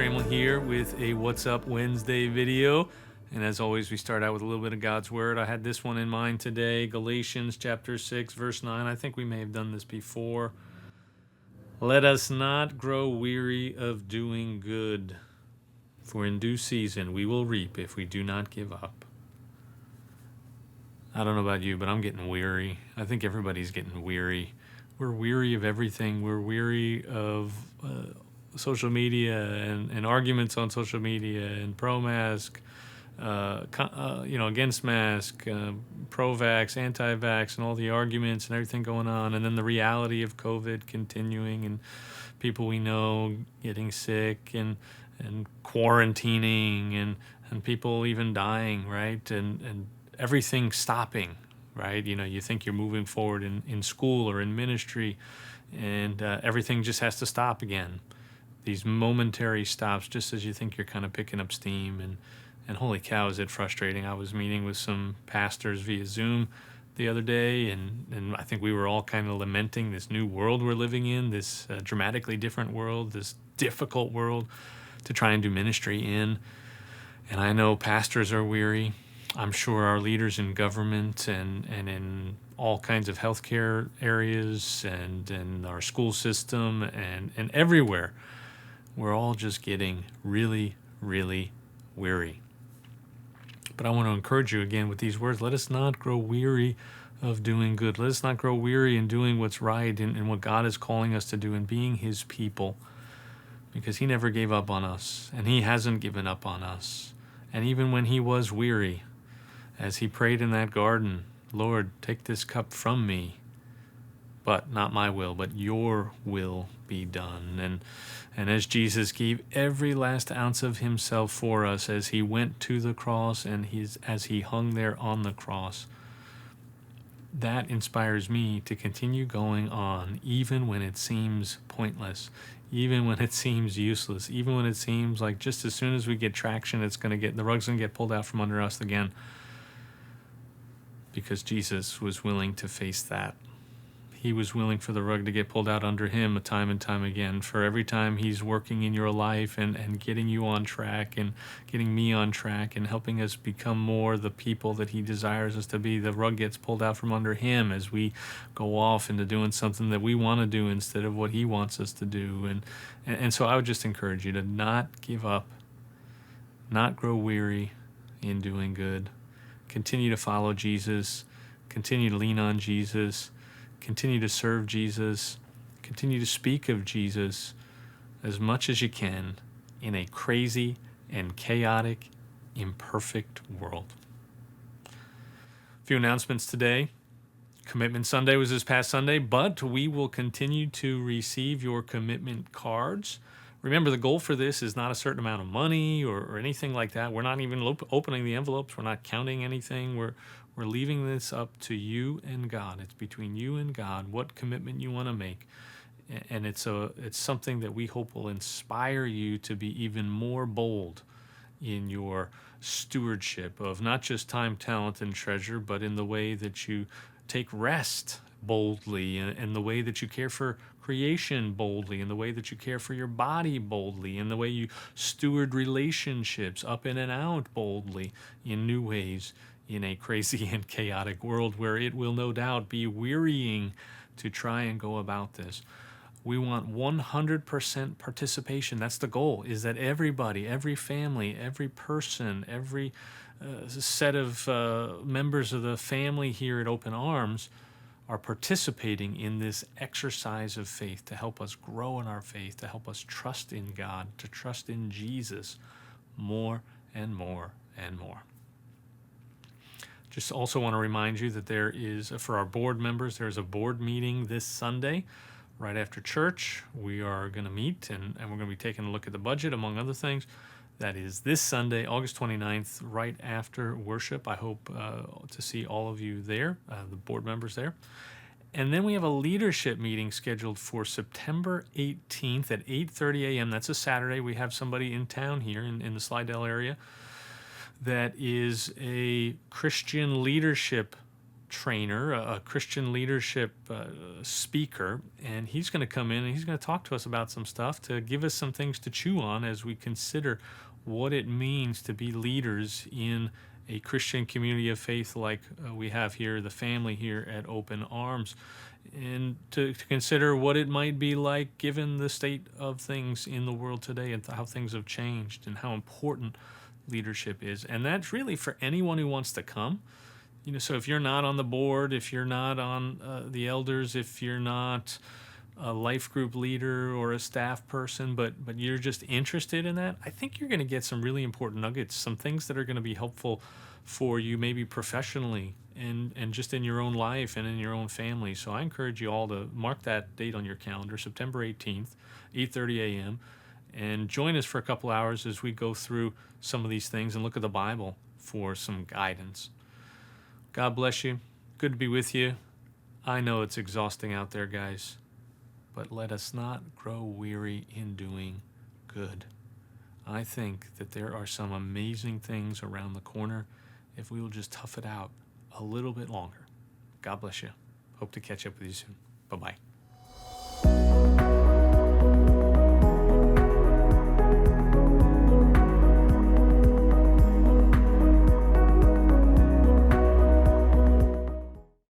Trammell here with a What's Up Wednesday video. And as always, we start out with a little bit of God's Word. I had this one in mind today, Galatians chapter 6, verse 9. I think we may have done this before. Let us not grow weary of doing good, for in due season we will reap if we do not give up. I don't know about you, but I'm getting weary. I think everybody's getting weary. We're weary of everything. We're weary of social media and arguments on social media and pro-mask, against mask, pro-vax, anti-vax, and all the arguments and everything going on. And then the reality of COVID continuing and people we know getting sick and quarantining and people even dying, right? And everything stopping, right? You know, you think you're moving forward in school or in ministry, and everything just has to stop again. These momentary stops just as you think you're kind of picking up steam. And holy cow, is it frustrating. I was meeting with some pastors via Zoom the other day, and I think we were all kind of lamenting this new world we're living in, this dramatically different world, this difficult world to try and do ministry in. And I know pastors are weary. I'm sure our leaders in government and in all kinds of healthcare areas and in our school system and everywhere, we're all just getting really, really weary. But I want to encourage you again with these words. Let us not grow weary of doing good. Let us not grow weary in doing what's right and what God is calling us to do and being His people, because He never gave up on us and He hasn't given up on us. And even when He was weary, as He prayed in that garden, Lord, take this cup from me, but not my will, but your will be done. And as Jesus gave every last ounce of Himself for us as He went to the cross and as He hung there on the cross, that inspires me to continue going on even when it seems pointless, even when it seems useless, even when it seems like just as soon as we get traction, the rug's going to get pulled out from under us again. Because Jesus was willing to face that. He was willing for the rug to get pulled out under Him time and time again. For every time He's working in your life and getting you on track and getting me on track and helping us become more the people that He desires us to be, the rug gets pulled out from under Him as we go off into doing something that we want to do instead of what He wants us to do. And so I would just encourage you to not give up, not grow weary in doing good. Continue to follow Jesus. Continue to lean on Jesus. Continue to serve Jesus. Continue to speak of Jesus as much as you can in a crazy and chaotic, imperfect world. A few announcements today. Commitment Sunday was this past Sunday, but we will continue to receive your commitment cards. Remember, the goal for this is not a certain amount of money or anything like that. We're not even opening the envelopes. We're not counting anything. We're leaving this up to you and God. It's between you and God what commitment you want to make. And it's something that we hope will inspire you to be even more bold in your stewardship of not just time, talent, and treasure, but in the way that you take rest boldly, and the way that you care for creation boldly, in the way that you care for your body boldly, in the way you steward relationships up in and out boldly in new ways in a crazy and chaotic world where it will no doubt be wearying to try and go about this. We want 100% participation. That's the goal, is that everybody, every family, every person, every set of members of the family here at Open Arms are participating in this exercise of faith to help us grow in our faith, to help us trust in God, to trust in Jesus more and more and more. Just also want to remind you that there is, for our board members, there's a board meeting this Sunday right after church. We are going to meet and we're going to be taking a look at the budget, among other things. That is this Sunday, August 29th, right after worship. I hope to see all of you there, the board members there. And then we have a leadership meeting scheduled for September 18th at 8:30 a.m. That's a Saturday. We have somebody in town here in the Slidell area that is a Christian leadership trainer, a Christian leadership speaker, and he's going to come in and he's going to talk to us about some stuff to give us some things to chew on as we consider what it means to be leaders in a Christian community of faith like we have here, the family here at Open Arms, and to consider what it might be like given the state of things in the world today and how things have changed and how important leadership is. And that's really for anyone who wants to come. So if you're not on the board, if you're not on the elders, if you're not a life group leader or a staff person, but you're just interested in that, I think you're going to get some really important nuggets, some things that are going to be helpful for you, maybe professionally and just in your own life and in your own family. So I encourage you all to mark that date on your calendar, September 18th, 8:30 a.m., and join us for a couple hours as we go through some of these things and look at the Bible for some guidance. God bless you. Good to be with you. I know it's exhausting out there, guys, but let us not grow weary in doing good. I think that there are some amazing things around the corner if we will just tough it out a little bit longer. God bless you. Hope to catch up with you soon. Bye-bye.